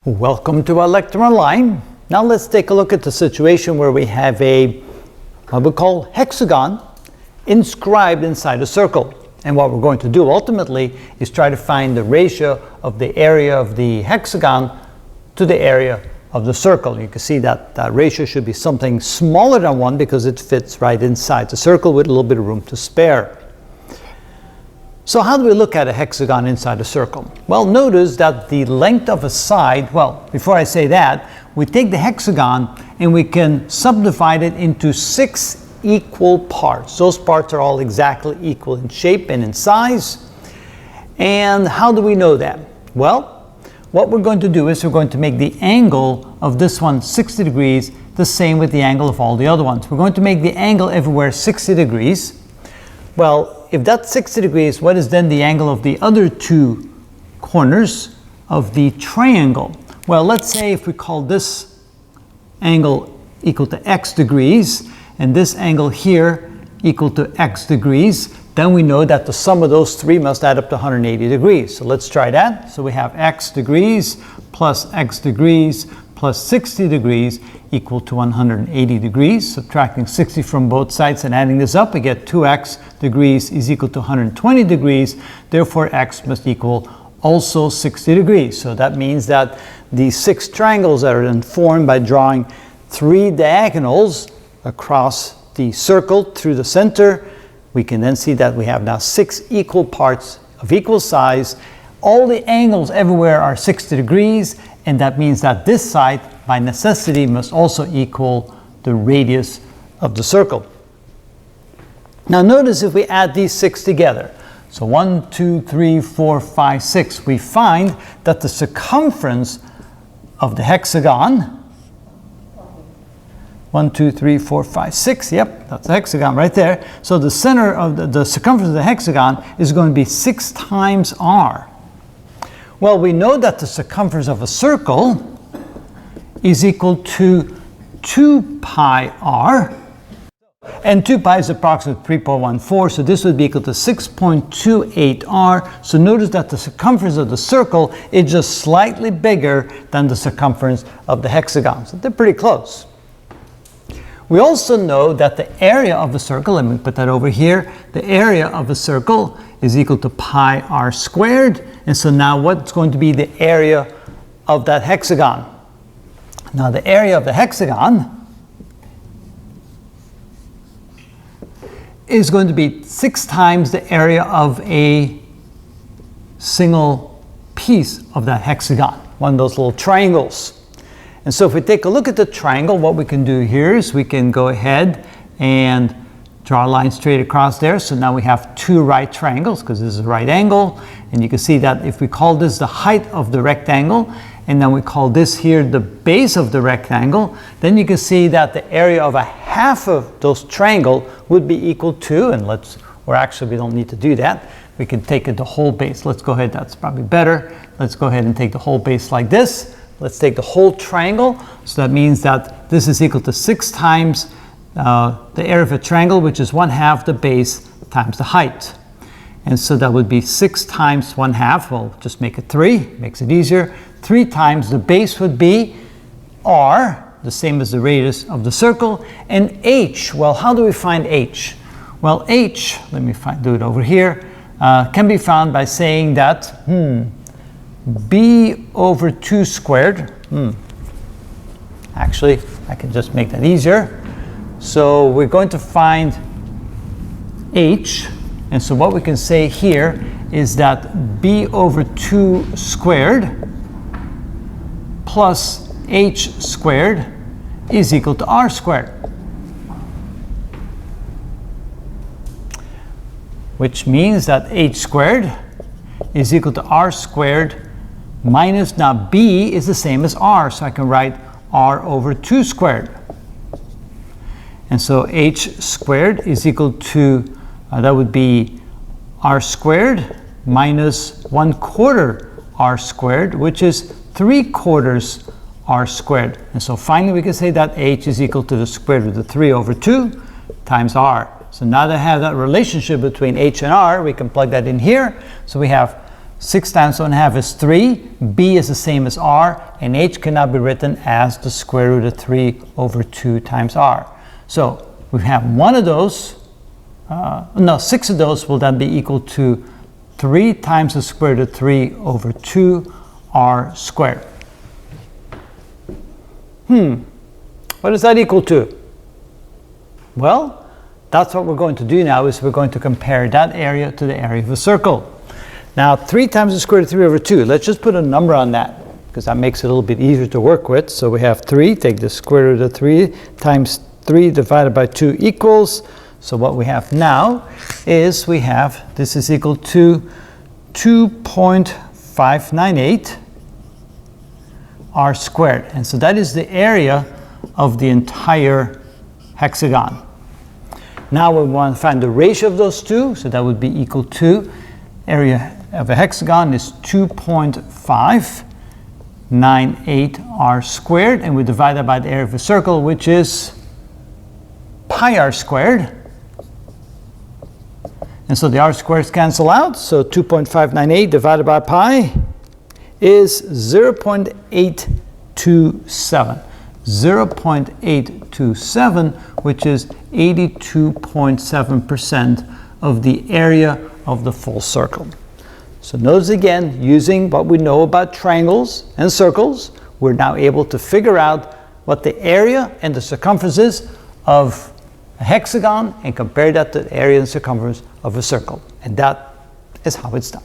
Welcome to our lecture online. Now let's take a look at the situation where we have what we call hexagon inscribed inside a circle. And what we're going to do ultimately is try to find the ratio of the area of the hexagon to the area of the circle. You can see that that ratio should be something smaller than 1 because it fits right inside the circle with a little bit of room to spare. So how do we look at a hexagon inside a circle? Well, notice that the length of a side, well, before I say that, we take the hexagon and we can subdivide it into 6 equal parts. Those parts are all exactly equal in shape and in size. And how do we know that? Well, what we're going to do is we're going to make the angle of this one 60 degrees, the same with the angle of all the other ones. We're going to make the angle everywhere 60 degrees. Well, if that's 60 degrees, what is then the angle of the other 2 corners of the triangle? Well, let's say if we call this angle equal to x degrees, and this angle here equal to x degrees, then we know that the sum of those 3 must add up to 180 degrees. So let's try that. So we have x degrees plus 60 degrees equal to 180 degrees. Subtracting 60 from both sides and adding this up, we get 2x degrees is equal to 120 degrees. Therefore, x must equal also 60 degrees. So that means that the 6 triangles that are then formed by drawing 3 diagonals across the circle through the center, we can then see that we have now 6 equal parts of equal size. All the angles everywhere are 60 degrees, and that means that this side, by necessity, must also equal the radius of the circle. Now notice if we add these 6 together, so 1, 2, 3, 4, 5, 6, we find that the circumference of the hexagon, 1, 2, 3, 4, 5, 6, yep, that's the hexagon right there. So the center of the circumference of the hexagon is going to be 6 times r. Well, we know that the circumference of a circle is equal to 2 pi r, and 2 pi is approximately 3.14, so this would be equal to 6.28 r. So notice that the circumference of the circle is just slightly bigger than the circumference of the hexagon, so they're pretty close. We also know that the area of the circle, let me put that over here, the area of a circle is equal to pi r squared. And so now what's going to be the area of that hexagon? Now the area of the hexagon is going to be 6 times the area of a single piece of that hexagon, one of those little triangles. And so if we take a look at the triangle, what we can do here is we can go ahead and draw a line straight across there. So now we have 2 right triangles because this is a right angle. And you can see that if we call this the height of the rectangle, and then we call this here the base of the rectangle, then you can see that the area of a half of those triangle would be equal to, and we don't need to do that. We can take it the whole base. Let's go ahead, that's probably better. Let's go ahead and take the whole base like this. Let's take the whole triangle. So that means that this is equal to 6 times the area of a triangle, which is 1/2 the base times the height. And so that would be 6 times 1/2, well, just make it 3, makes it easier. 3 times the base would be r, the same as the radius of the circle. And h, well, how do we find h? Well, h, let me do it over here, can be found by saying that b over 2 squared, actually, I can just make that easier. So we're going to find h, and so what we can say here is that b over 2 squared plus h squared is equal to r squared, which means that h squared is equal to r squared minus, now b is the same as r, so I can write r over 2 squared. And so h squared is equal to, that would be r squared minus 1/4 r squared, which is 3/4 r squared. And so finally we can say that h is equal to the square root of 3 over 2 times r. So now that I have that relationship between h and r, we can plug that in here. So we have 6 times 1/2 is 3, b is the same as r, and h cannot be written as the square root of 3 over 2 times r. So we have one of those, 6 of those will then be equal to 3 times the square root of 3 over 2 r squared. What is that equal to? Well, that's what we're going to do now, is we're going to compare that area to the area of a circle. Now 3 times the square root of 3 over 2, let's just put a number on that, because that makes it a little bit easier to work with. So we have 3, take the square root of 3 times 3 divided by 2 equals, so what we have now is we have, this is equal to 2.598 r squared. And so that is the area of the entire hexagon. Now we want to find the ratio of those two, so that would be equal to, area of a hexagon is 2.598 r squared, and we divide that by the area of a circle, which is pi r squared. And so the r squares cancel out, so 2.598 divided by pi is 0.827. 0.827, which is 82.7% of the area of the full circle. So notice again, using what we know about triangles and circles, we're now able to figure out what the area and the circumference is of a hexagon and compare that to the area and circumference of a circle. And that is how it's done.